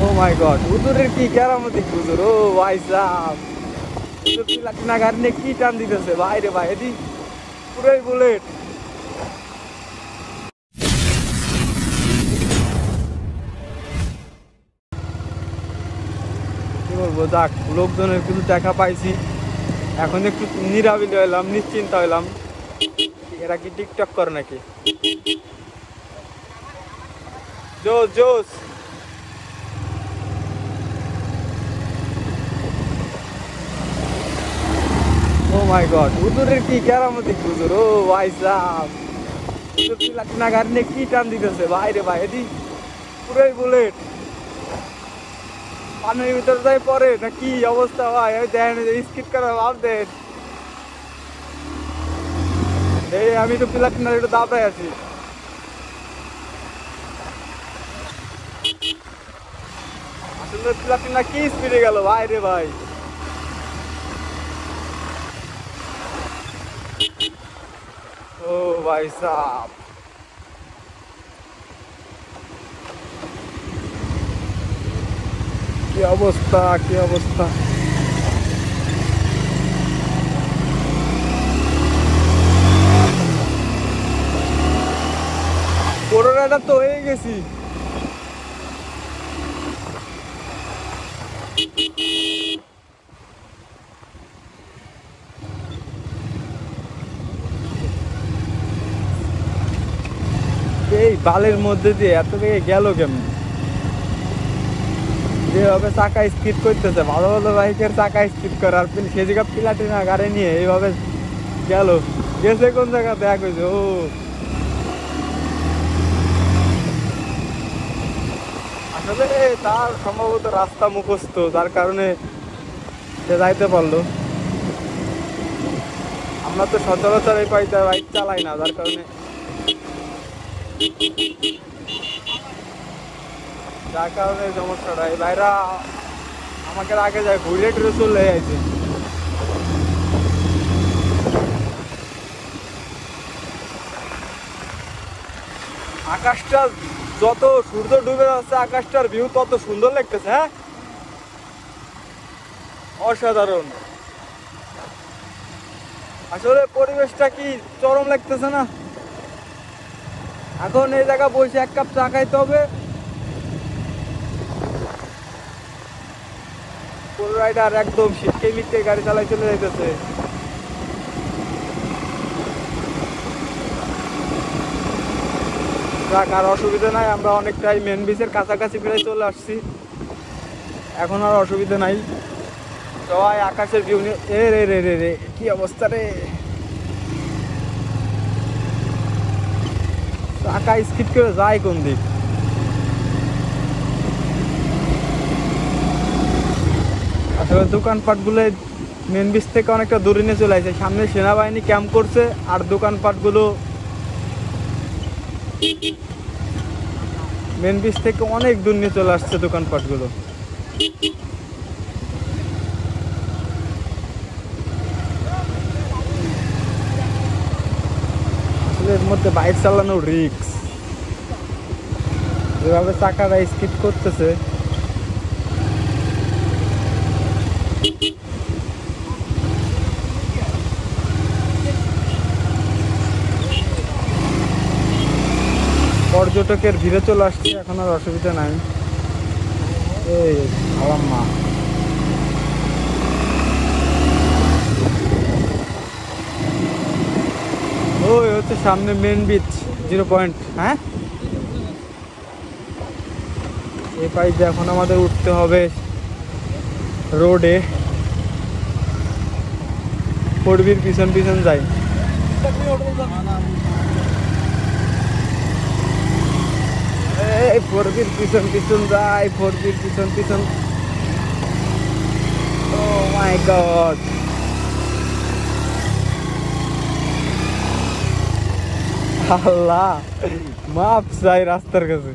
ও মাই god, হুজুরের কি কেরামতি হুজুর! ও ভাই সাহেব, লাঠিনা গাড়ি নিয়ে কি টান দিতেছে ভাই রে ভাই, এদি পুরোই বুলেট। কি বলবো, যাক লোকজনের কিছু দেখা পাইছি, এখন একটু নিরাবিলি হইলাম, নিশ্চিন্ত হইলাম। এরা কি টিকটক করে নাকি? জোস জোস। ও মাই গড, হুজুরের কি কেরামতি হুজুর! ও ভাই সাহেব, লাঠিনা গাড়ি নিয়ে কি টান দিতেছে ভাই রে ভাই, এদি পুরোই বুলেট। পানির ভিতরে যাই পরে না কি অবস্থা ভাই, আমি দেন স্কিট করা ভাব দেন। এই আমি তো প্লাটিনার একটু দাবড়াই আছি। আসলে প্লাটিনা কি স্পিডে গেল ভাই রে ভাই। ও ভাই সাহেব, কি অবস্থা, কি অবস্থা! করোনাটা তো হয়ে গেছি। এই বালের মধ্যে দিয়ে এত বেগে গেল কেমন? যেভাবে চাকা স্কিড করতেছে, ভালো ভালো বাইকের চাকা স্কিড করে, আর সে জায়গা প্লাটিনা গাড়ি নিয়ে এইভাবে গেল, গেছে কোন জায়গা দেখ হয়েছে। ও আসলে তার সম্ভবত রাস্তা মুখস্থ, যার কারণে সে যাইতে পারলো। আমরা তো সচরাচর এই পাইতে বাইক চালাই না, যার কারণে সমস্যাটা। এই ভাইরা আমাকে আগে যায় ঘুরে টুরে চলে যাইছে। আকাশটা যত সূর্য ডুবে যাচ্ছে, আকাশটার ভিউ তত সুন্দর লাগতেছে। হ্যাঁ, অসাধারণ। আসলে পরিবেশটা কি চরম লাগতেছে না? এখন এই জায়গা বসে এক কাপ চা খাইতে হবে। কোন রাইডার একদম শীতকে মিটকে গাড়ি চালাই চলে যাইতেছে। যাক, আর অসুবিধা নাই, আমরা অনেকটাই মেন বিচের কাছাকাছি প্রায় চলে আসছি, এখন আর অসুবিধা নাই। সবাই আকাশের ভিউ নিয়ে এ রে রে রে রে, কি অবস্থা রে! চাকা স্কিড করে যায় কোন দিক? আসলে দোকানপাট গুলো মেন বিচ থেকে অনেকটা দূরে নিয়ে চলে আসছে। সামনে সেনাবাহিনী ক্যাম্প করছে, আর দোকানপাট গুলো মেন বিচ থেকে অনেক দূর নিয়ে চলে আসছে দোকানপাট গুলো। আসলে এর মধ্যে বাইক চালানো রিস্ক, যেভাবে চাকাটা স্কিড করতেছে। পর্যটকের ভিড়ে চলে আসছে, এখন আর অসুবিধা নাই। এই আলাম্মা, ওই হচ্ছে সামনে মেন বিচ 0 পয়েন্ট। হ্যাঁ, এই পাইতে এখন আমাদের উঠতে হবে রোডে। ফোরবির পিছন পিছন যাই। এই ফোরবির পিছন পিছন যাই, ফোরবির পিছন পিছন। ও মাই গড, আল্লাহ মাপ চাই রাস্তার কাছে।